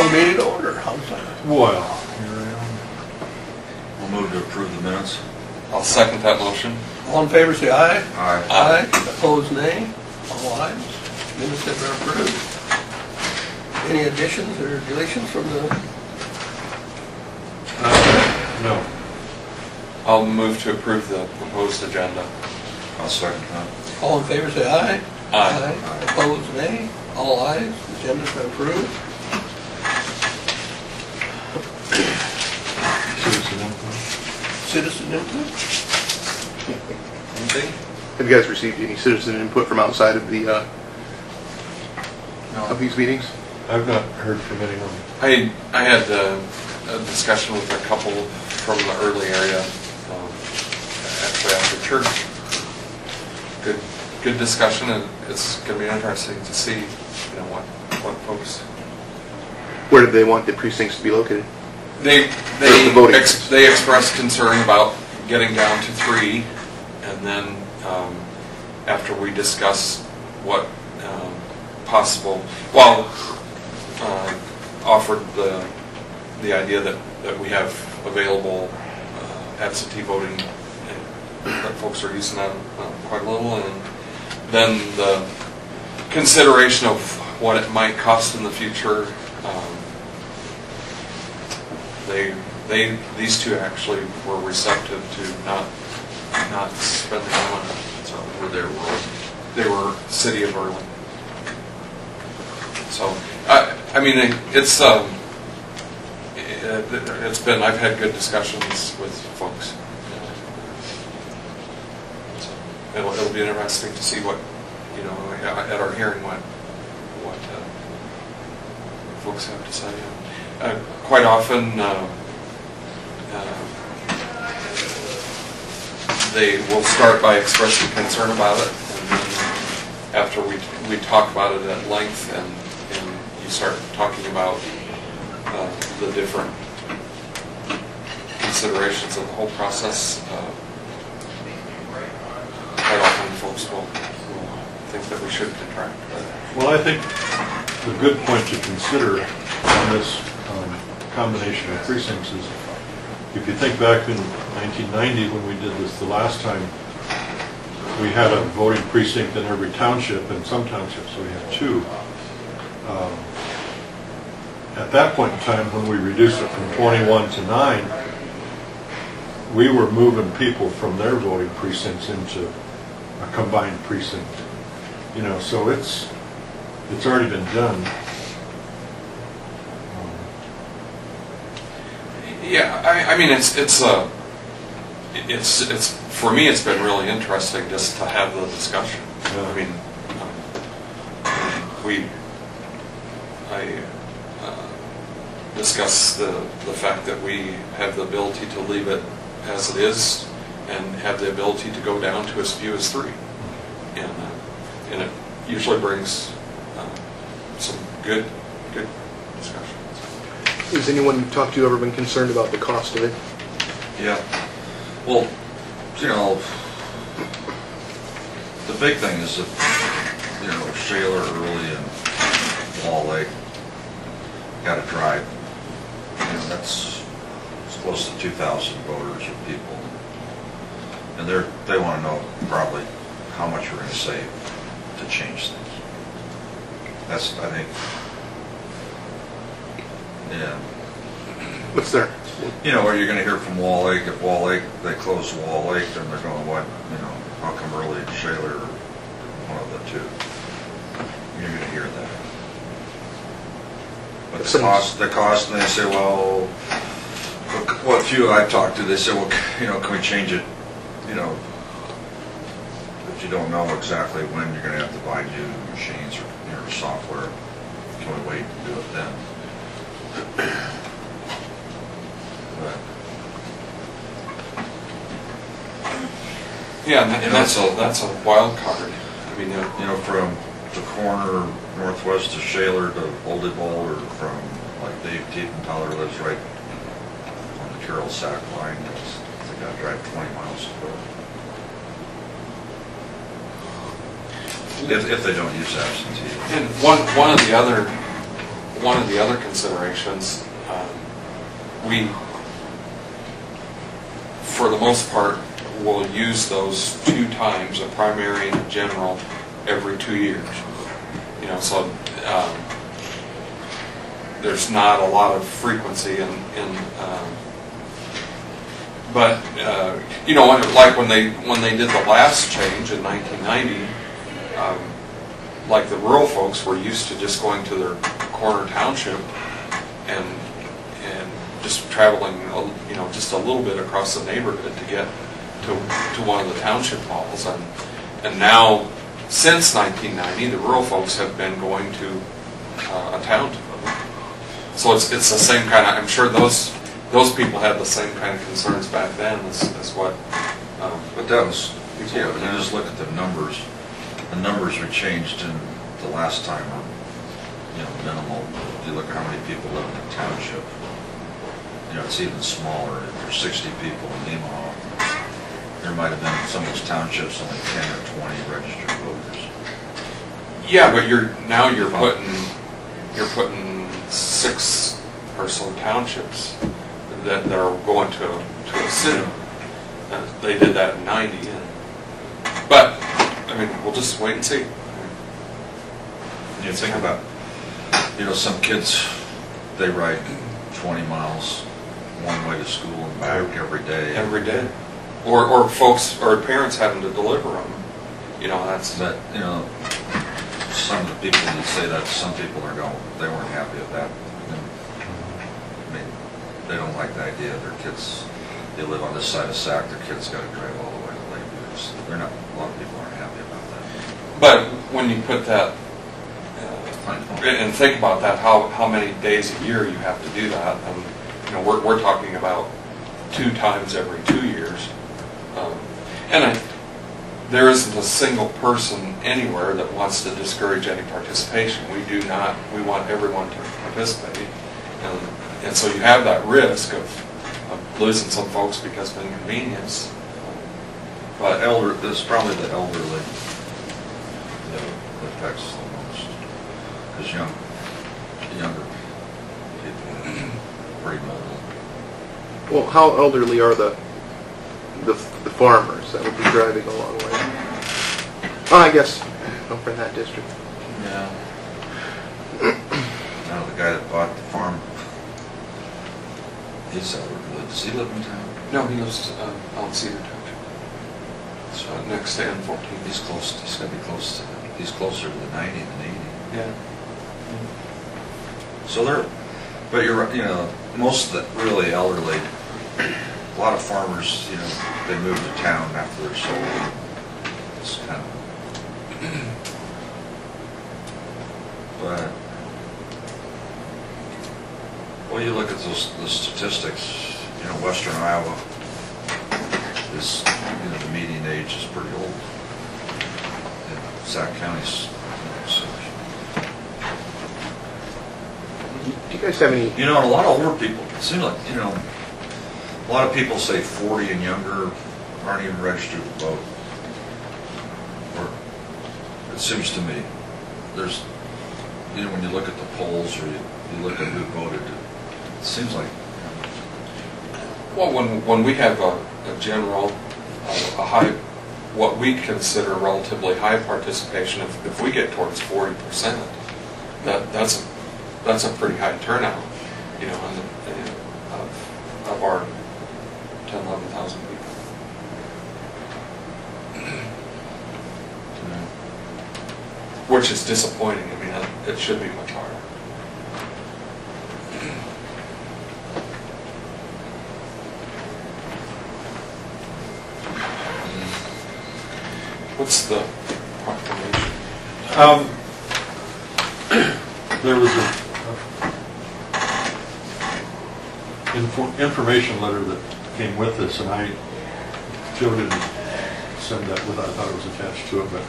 call the meeting to order. How's that? Well, We'll move to approve the minutes. I'll second that motion. All in favor, say aye. Aye. Aye. Opposed, nay. All ayes. Minutes have been approved. Any additions or deletions from the? no. I'll move to approve the proposed agenda. I'll second that. All in favor, say aye. Aye. Opposed, nay. All ayes. The agenda's been approved. Citizen input. Citizen input? Anything? Have you guys received any citizen input from outside of the No. of these meetings? I've not heard from anyone. I had a discussion with a couple from the early area, actually after church. Good discussion, and it's going to be interesting to see, what folks. Where did they want the precincts to be located? They voting. they expressed concern about getting down to 3, and then after we discuss what possible, offered the idea that we have available absentee voting that folks are using that quite a little, and then the consideration of what it might cost in the future. These two actually were receptive to not spending money. So they were City of Berlin. So it's been, I've had good discussions with folks. So it'll be interesting to see what at our hearing what folks have to say. Quite often they will start by expressing concern about it, and then after we talk about it at length and you start talking about the different considerations of the whole process, quite often folks will think that we should contract. Well, I think the good point to consider on this combination of precincts is, if you think back in 1990 when we did this the last time, we had a voting precinct in every township, and some townships we had 2. At that point in time, when we reduced it from 21 to 9, we were moving people from their voting precincts into a combined precinct. So it's already been done. Yeah, it's for me, it's been really interesting just to have the discussion. Yeah. I discussed the fact that we have the ability to leave it as it is and have the ability to go down to as few as 3, and it usually brings some good discussion. Has anyone you talked to ever been concerned about the cost of it? Yeah. Well, the big thing is that, Shaler, Early, and Wall Lake got to drive. It's close to 2,000 voters or people, and they want to know probably how much we're going to save to change things. That's, I think, yeah. What's there? Or you're going to hear from Wall Lake. If Wall Lake, they close Wall Lake, then they're going, what, how come Early and Shaler are one of the 2? You're going to hear that. But the cost, and they say, well, what few I've talked to, they say, well, can we change it, if you don't know exactly when you're going to have to buy new machines or software, can we wait and do it then? Yeah, and that's a wild card. From the corner northwest of Shaler to Old Ball, or from like Dave Tiefenthaler lives right on the Carroll Sac line. They got to drive 20 miles to go. If they don't use absentee. And one of the other one of the other considerations, we, for the most part, will use those 2 times, a primary and a general, every 2 years. You know, so there's not a lot of frequency but you know, like when they did the last change in 1990, like the rural folks were used to just going to their corner township and just traveling, you know, just a little bit across the neighborhood to get to one of the township halls, and now since 1990, the rural folks have been going to a town to vote. So it's the same kind of. I'm sure those people had the same kind of concerns back then as what. But that was, yeah, when you just look at the numbers were changed in the last time are, you know, minimal. If you look at how many people live in the township, you know, it's even smaller. If there's 60 people in Nemaha, there might have been some of those townships only 10 or 20 registered voters. Yeah, but you're putting 6 or so townships that are going to a city. They did that in 90, but I mean, we'll just wait and see. You think about, you know, some kids, they ride 20 miles one way to school and back every day. Every day. Or folks, or parents having to deliver them. You know, that's... But, you know, some of the people that say that, some people are going, they weren't happy with that. I mean, they don't like the idea of their kids, they live on this side of Sac, their kids got to drive all the way to Lakeview. They're not, a lot of people aren't happy about that. But when you put that, and think about that, how many days a year you have to do that, and you know, we're talking about 2 times every 2 years, and there isn't a single person anywhere that wants to discourage any participation. We do not. We want everyone to participate, and so you have that risk of losing some folks because of inconvenience. But this is probably the elderly that affects the most, because younger people are pretty mobile. Well, how elderly are the farmers that would be driving a long way? Oh, I guess over in that district. Yeah. Now the guy that bought the farm, he's elderly. Does he live in town? No, he lives out in Cedar Township. So next to N14. He's close. He's gonna be close to. He's closer to the 90 than 80. Yeah. So they're, but you're right, you know, most of the really elderly, a lot of farmers, you know, they move to town after they're sold. It's kind of, but, well, you look at the statistics, you know, Western Iowa is, you know, the median age is pretty old. And Sac County's, Do you guys have any? you know, and a lot of older people, it seems like, you know, a lot of people say 40 and younger aren't even registered to vote. Or, it seems to me, there's, you know, when you look at the polls or you look at who voted, it seems like, Well, when we have a general, a high, what we consider relatively high participation, if we get towards 40%, that's a pretty high turnout, you know, of our 10, 11,000 people. Which is disappointing. I mean, it should be much higher. What's the proclamation? There was an information letter that came with this, and Joe didn't send that with it. I thought it was attached to it, but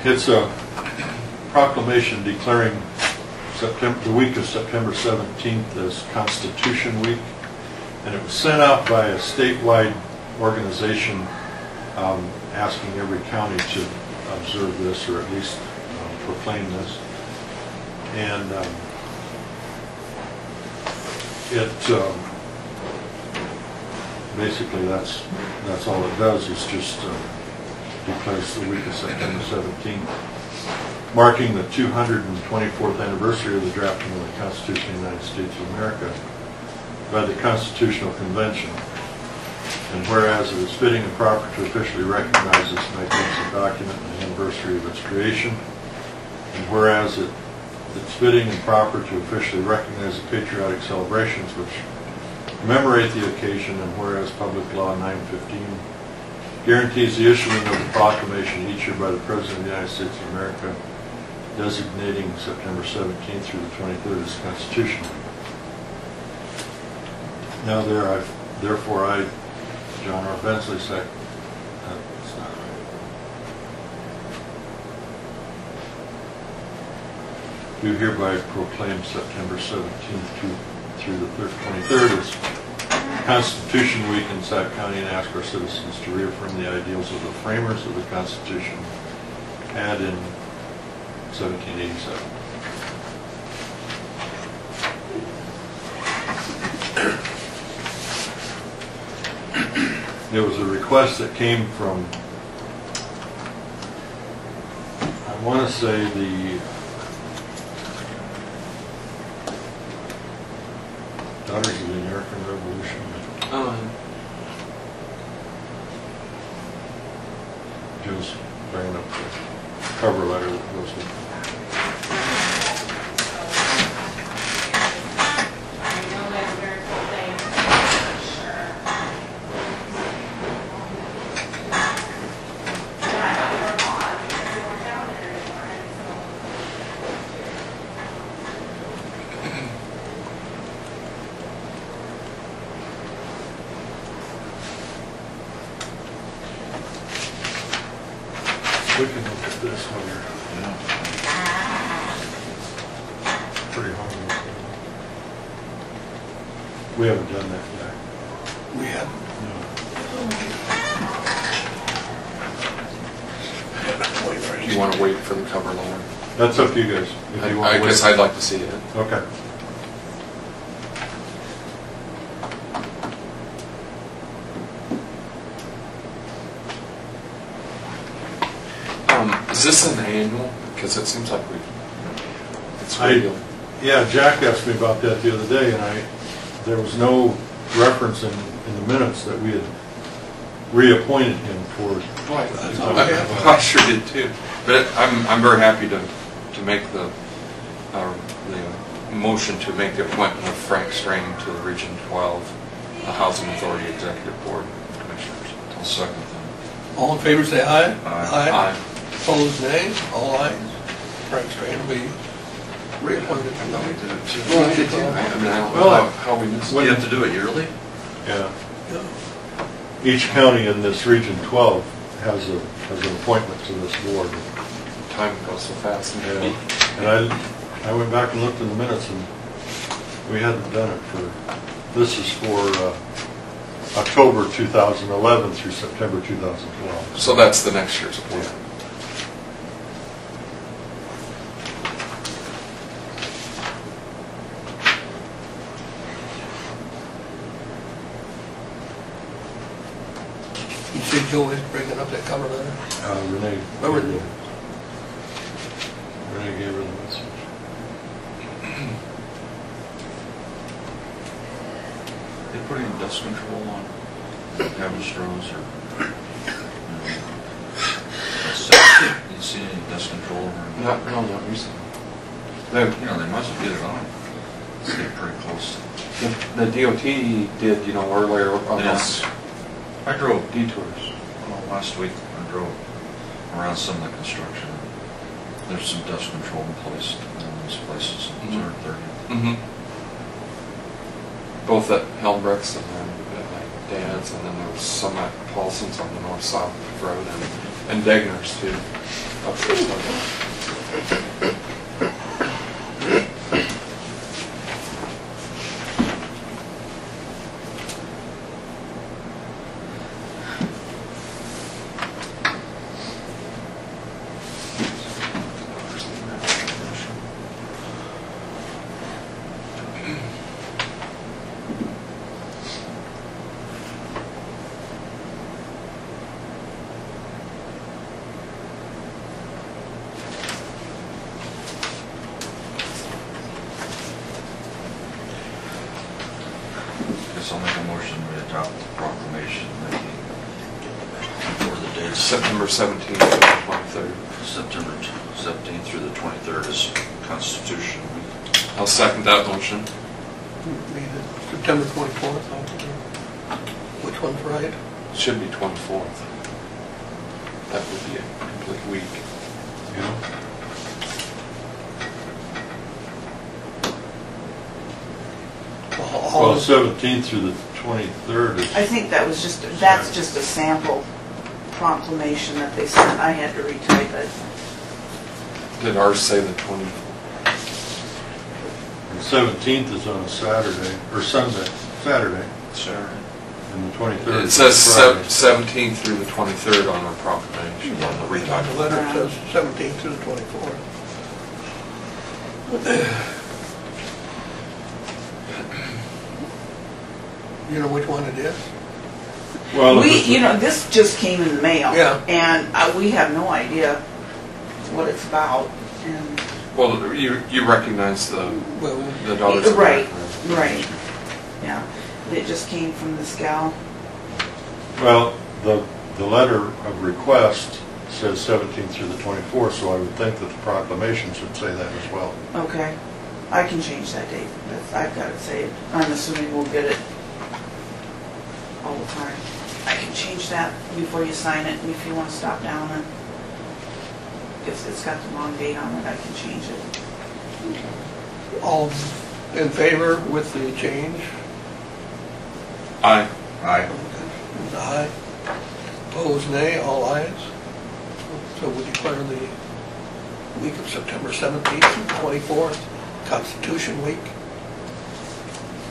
it's a proclamation declaring the week of September 17th as Constitution Week, and it was sent out by a statewide organization asking every county to observe this, or at least proclaim this. And basically that's all it does, is just declares the week of September 17th, marking the 224th anniversary of the drafting of the Constitution of the United States of America by the Constitutional Convention. And whereas it is fitting and proper to officially recognize this magnificent document and the anniversary of its creation, and whereas it's fitting and proper to officially recognize the patriotic celebrations which commemorate the occasion, and whereas Public Law 915 guarantees the issuing of the proclamation each year by the President of the United States of America, designating September 17th through the 23rd as constitutional. Now therefore I, John R. Bensley, say, that's not right. Do hereby proclaim September 17th through the 23rd as Constitution Week in Sac County, and ask our citizens to reaffirm the ideals of the framers of the Constitution had in 1787. There was a request that came from, I want to say, the Daughters of the American Revolution. Joe's bringing up the cover letter that goes with it. We can look at this when you're pretty hard. We haven't done that yet. We have. Do you want to wait for the cover letter? That's up to you guys. If you want I to guess wait. I'd like to see it. Okay. Is this an annual? Because it seems like it's regular. Yeah, Jack asked me about that the other day, and there was no reference in the minutes that we had reappointed him for. I sure did too. But I'm very happy to make the motion to make the appointment of Frank Strain to the Region 12 Housing Authority Executive Board of Commissioners. I'll second that. All in favor say aye. Aye. Opposed, nay. All ayes. Frank Strain will be reappointed. No, we did it too. Well, I did too. I mean, I don't Well, know how we missed You it. have to do it yearly? Yeah. Yeah. Each county in this Region 12 has an appointment to this board. Time goes so fast. And I went back and looked in the minutes, and we hadn't done it for, this is for October 2011 through September 2012. So that's the next year's appointment. You see Joe is bringing up that cover letter? Renee. Remember Renee gave her the message. They put any dust control on Capistrons or, you see any dust control or? Not recently. You know, they must get it on. It's getting pretty close. The DOT did, earlier on Yes. those I drove, detours. last week, I drove around some of the construction. There's some dust control in place in these places, Mhm. 230. Mm-hmm. Both at Helmbrechts and then at Dan's, and then there was some at Paulson's on the north-south road, and Degner's too. Up this way. guess I'll make a motion to adopt the proclamation making for the dates September 17th to the 23rd. September 17th through the 23rd is Constitution Week. I'll second that motion. Be the September 24th, which one's right? It should be 24th. That would be a complete week. Yeah. Well, 17th through the 23rd is. I think that was just, that's just a sample proclamation that they sent. I had to retype it. Did ours say the 20th? The 17th is on a Saturday, or Sunday, Saturday, Saturday. and the 23rd It is says Friday. 17th through the 23rd on our proclamation. On the The retype. letter says 17th to the 24th. You know which one it is? Well, We, you know, this just came in the mail. Yeah. And we have no idea what it's about. And Well, you recognize the Well, Daughters of Right, America. right. Yeah. It just came from this gal. Well, the letter of request says 17th through the 24th, so I would think that the proclamation should say that as well. Okay. I can change that date. I've got it saved. I'm assuming we'll get it all the time. I can change that before you sign it, and if you want to stop down and if it's got the wrong date on it, I can change it. all in favor with the change? Aye. Aye. Aye. Opposed, nay. All ayes. So we declare the week of September 17th through 24th Constitution Week.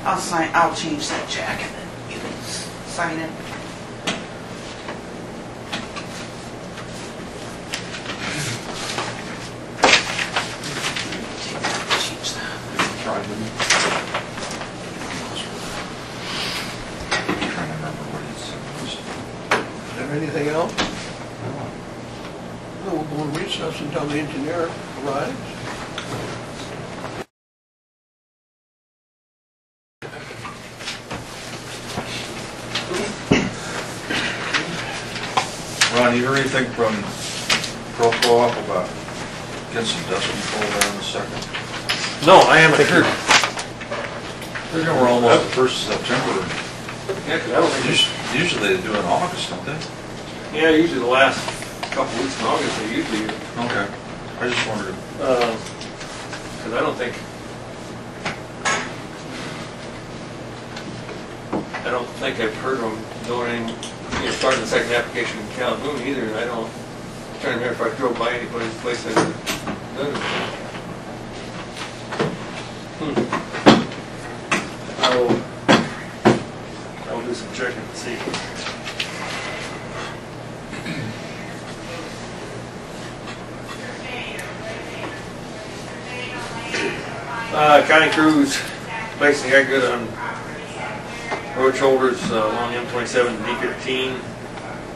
I'll change that check and then you can sign it. Change that. Try them. I'm trying to remember what it says. Is there anything else? No, we'll go and recess until the engineer arrives. Ron, you heard anything from Pro Co-op about getting some dust control there in a second? No, I haven't heard. You know, we're almost the 1st of September. Yeah, 'cause I don't think, Usually they do it in August, don't they? yeah, usually the last couple weeks in August, they usually, Okay. I just wondered. because I don't think I've heard of them doing any, starting the second application in Calhoun either, and I'm trying to remember if I drove by anybody's place that had done it. I will do some checking and see. County crews basically got good on road shoulders along M27 and D15,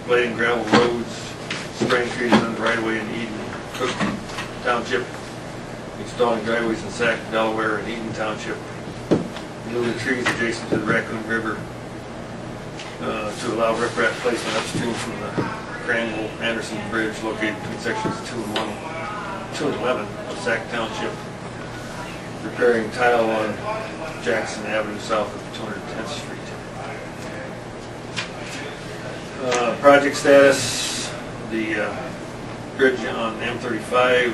blading gravel roads, spraying trees on the right of way in Eden, Cook Township, installing driveways in Sac, Delaware, and Eden Township, removing trees adjacent to the Raccoon River to allow riprap placement upstream from the Cranville-Anderson Bridge located between sections 2 and 11 of Sac Township, repairing tile on Jackson Avenue south of 210th Street. Project status, the bridge on M35,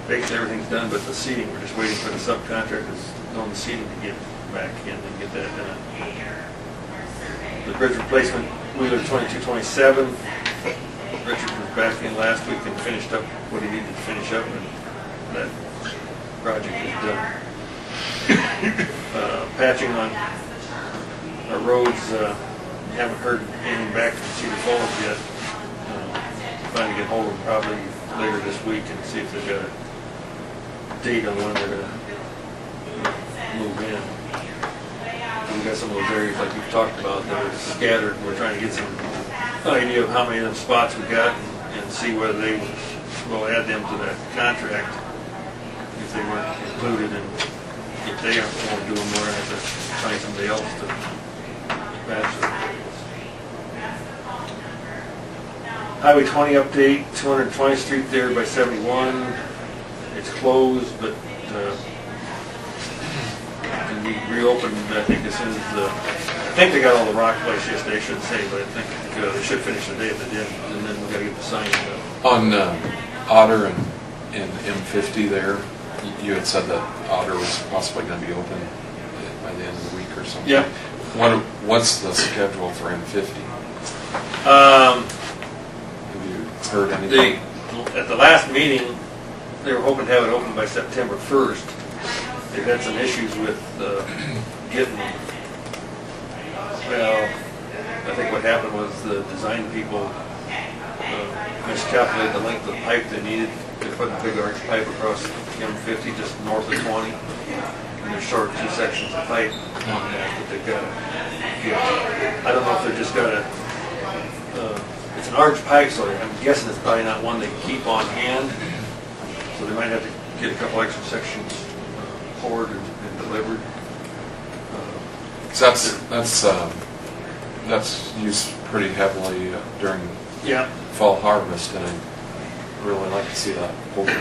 basically everything's done but the seating. We're just waiting for the subcontractors on the seating to get back in and get that done. The bridge replacement, Wheeler 2227, Richard was back in last week and finished up what he needed to finish up, and that project is done. Patching on our roads, haven't heard anything back from Cedar Falls yet. Trying to get hold of them probably later this week and see if they've got a date on when they're going to move in. We got some of those areas like we've talked about that are scattered. We're trying to get some idea of how many of them spots we got and see whether they will add them to that contract if they weren't included and get they won't do them, we're gonna have to find somebody else to match it. Highway 20 update, 220th Street there by 71. It's closed, but can be reopened, I think, as soon as I think they got all the rock placed yesterday, I shouldn't say, but I think they should finish the day if they did, and then we gotta get the sign up. On Otter and M50 there, you had said that Otter was possibly going to be open by the end of the week or something. Yeah. What's the schedule for M50? Have you heard anything? At the last meeting, they were hoping to have it open by September 1st. They've had some issues with getting, well, I think what happened was the design people miscalculated the length of the pipe they needed. They put a big arch pipe across M50 just north of 20, and they're short 2 sections of pipe on that they've got to get. I don't know if they've just got a, it's an arch pipe, so I'm guessing it's probably not one they can keep on hand, so they might have to get a couple extra sections poured and delivered. So that's used pretty heavily during fall harvest, and I'd really like to see that open.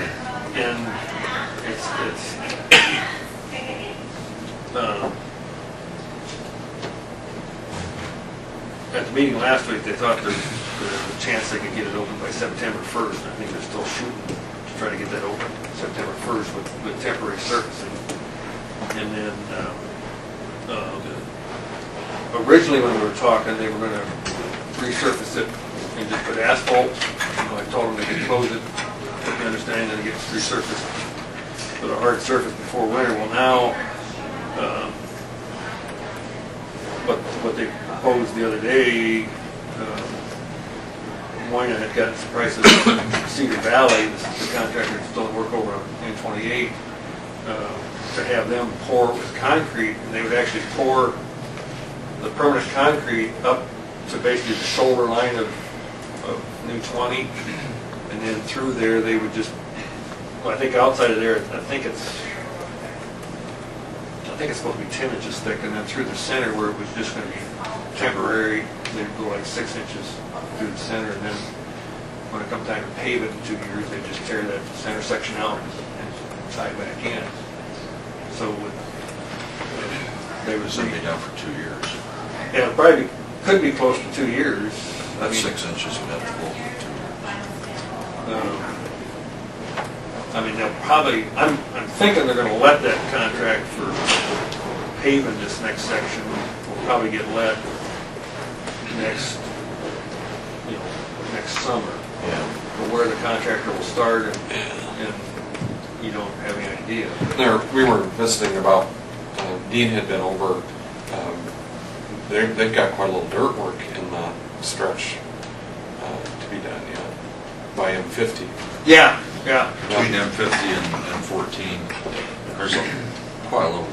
And it's at the meeting last week, they thought there's a chance they could get it open by September 1st. I think they're still shooting to try to get that open September 1st with temporary surfacing. And then originally when we were talking, they were going to resurface it and just put asphalt. I told them they could close it with the understanding that it gets resurfaced with a hard surface before winter. Well, now, what they proposed the other day, Moyna had gotten some prices from Cedar Valley, the contractor that's doing work over on N28, to have them pour with concrete, and they would actually pour the permanent concrete up to basically the shoulder line of New 20, and then through there they would just, well, I think outside of there, I think it's supposed to be 10 inches thick, and then through the center where it was just going to be temporary, they'd go like 6 inches through the center, and then when it comes time to pave it in 2 years, they just tear that center section out and tie it back in. So they would It's going to be done for 2 years. Yeah, it probably could be close to 2 years. That's 6 inches of full for 2 years. I mean, they'll probably, I'm thinking they're going to let that contract for paving this next section will probably get let next summer. Yeah. But where the contractor will start and you don't have any idea. We were visiting about, Dean had been over, they've got quite a little dirt work in the stretch to be done yet, by M50. Yeah. Between M50 and 14, there's quite a little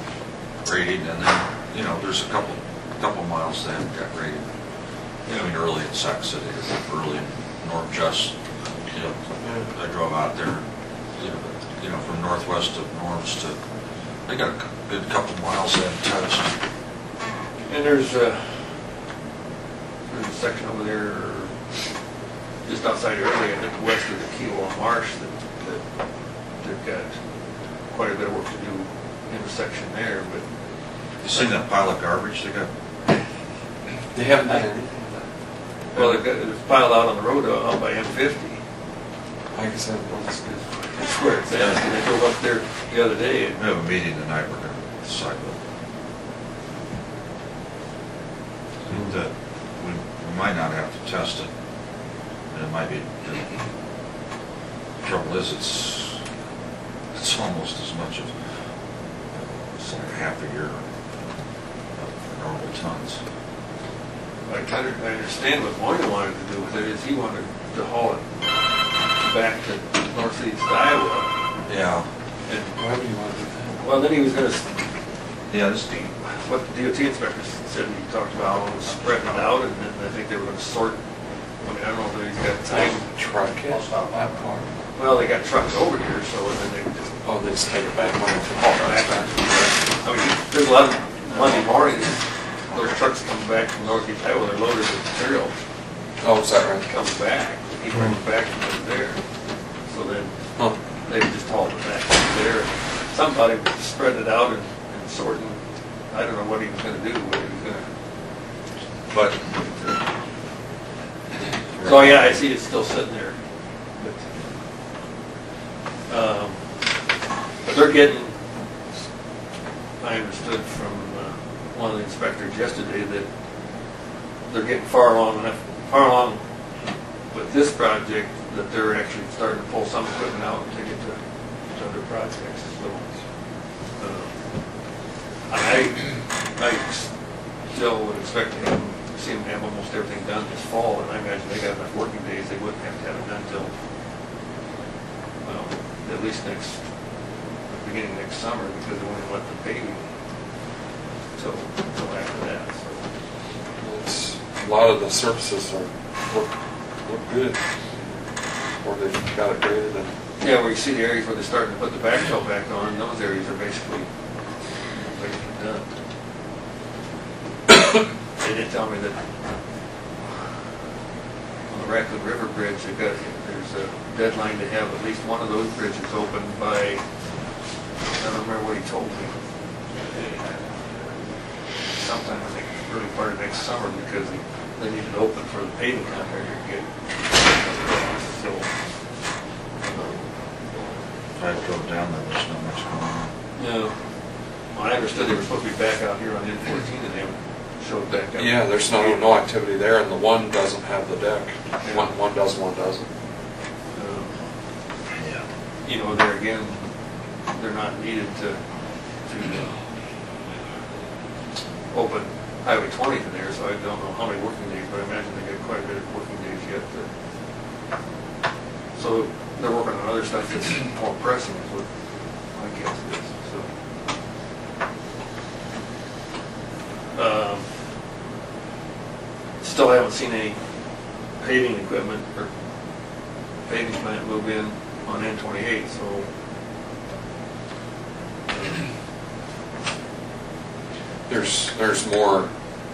grading, and then, there's a couple miles that haven't got graded. I mean, early in Sac City, or early in North Just. I drove out there, from northwest of Norms to, they got a good couple miles they haven't touched. And there's a section over there just outside early, I think west of the Kilo Marsh, that they've got quite a bit of work to do in the section there. But You seen that pile of garbage they got? They haven't done anything. well, they've got it's piled out on the road out by M50. I guess I noticed it. That's where it's at. And they drove up there the other day. We have a meeting tonight, we're going to decide that we might not have to test it. And it might be, the trouble is it's almost as much as half a year of normal tons. I understand what Moyna wanted to do with it is he wanted to haul it back to northeast Iowa. Yeah. And Why would you want to do that? well, then he was going to, Yeah, this what the DOT inspector said, he talked about how it was spreading it out, and then I think they were going to sort. I mean, I don't know if he's got time. Truck it, that part. Well, they got trucks over here, so and then they just Oh, they just take it back when it's all back. I mean, there's a lot of Monday mornings, those trucks come back from Northeast Iowa, they're loaded with material, Oh, is that right? comes back, he brings it back from over there. So then, Huh. they just haul it back from there. Somebody spread it out and sort, and I don't know what he was gonna do, what he was gonna. But, So, yeah, I see it's still sitting there. But they're getting, I understood from one of the inspectors yesterday that they're getting far along with this project that they're actually starting to pull some equipment out and take it to other projects. So, I still would expect to see them have almost everything done this fall, and I imagine they got enough working days, they wouldn't have to have it done till, well, at least beginning next summer, because they won't let the paving till after that, so. it's, a lot of the surfaces look good, or they've got it graded and. Yeah, where you see the areas where they're starting to put the backfill back on, those areas are basically done. They did tell me that on the Raccoon River Bridge, there's a deadline to have at least one of those bridges open by, I don't remember what he told me. Sometime, I think, early part of next summer, because they need it open for the paving contractor to get. So, I drove down there, there's not much going on. no. Well, I understood they were supposed to be back out here on N14 and they haven't showed back up. Yeah, there's no activity there, and the one doesn't have the deck. One does, one doesn't. Yeah. You know, there again, they're not needed to open Highway 20 from there, so I don't know how many working days, but I imagine they got quite a bit of working days yet. So they're working on other stuff that's more pressing, is what my guess is. So, still haven't seen any paving equipment or paving plant move in on N28, so. There's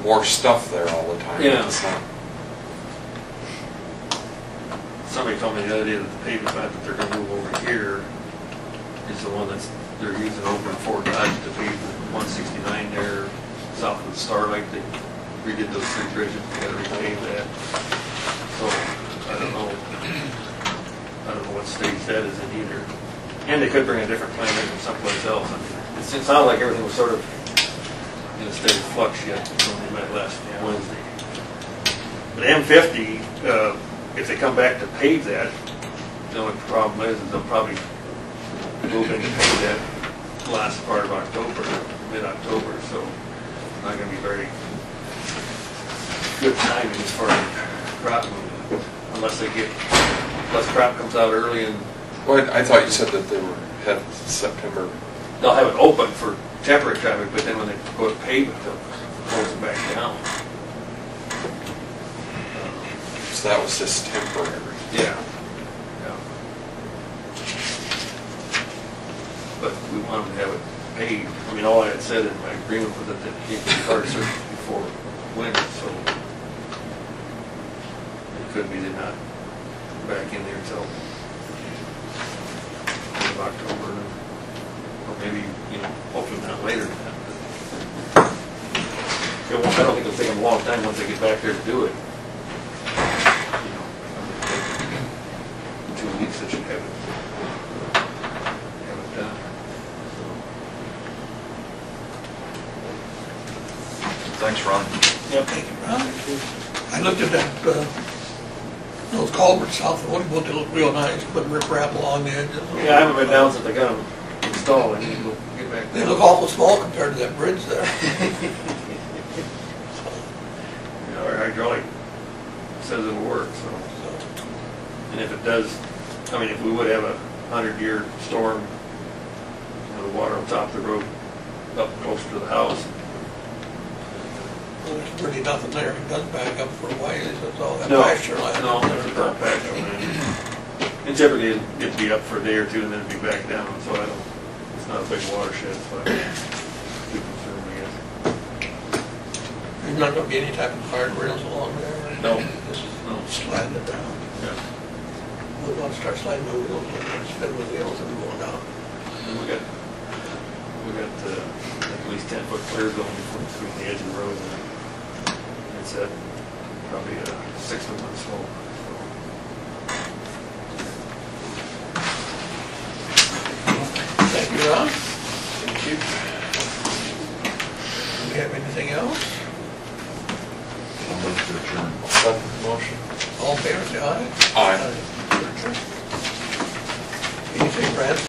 more stuff there all the time. Yeah. It's not, Somebody told me the other day that the paving plant that they're gonna move over here is the one they're using over in Fort Dodge to pave the 169 there south of the Starlight. They redid those three bridges, they gotta repave that. So, I don't know what stage that is in either. And they could bring a different plant in from someplace else. I mean, it sounded like everything was sort of in a state of flux yet when we met last Wednesday. But M50, if they come back to pave that, the only problem is they'll probably move in to pave that last part of October, mid-October, so not going to be very good timing as far as crop movement, unless crop comes out early and well, I thought you said that they were had September. they'll have it open for temporary traffic, but then when they go to pave it, they'll close it back down. So that was just temporary. Yeah. But we want them to have it paved. I mean, all I had said in my agreement was that it needs to be hard surface before winter, so it could be they're not back in there until end of October, or maybe, hopefully not later than that. I don't think it'll take them a long time once they get back there to do it. 2 weeks that should have it done. Thanks, Ron. Yep. Thank you, Ron. I looked at that, those culverts south of Woodwood, they look real nice, put riprap along the edges. Yeah, I haven't been down since I got them installed. I need to go get back. They look awful small compared to that bridge there. Our hydraulic says it'll work, so. And if it does, I mean, if we would have a 100-year storm, the water on top of the road up closer to the house. Well, there's really nothing there. It doesn't back up for a while. It's all that No, pasture land. no, there's not pasture land. And typically it'd be up for a day or two and then it'd be back down, so it's not a big watershed, so. big concern, I guess. There's not gonna be any type of guardrails along there? Right? No. Just No. sliding it down. Yeah. We want to start sliding the wheels, spin the wheels and going down. And we got at least 10-foot clear zone between the edge of the road and it's at probably a 6 to 1 slope.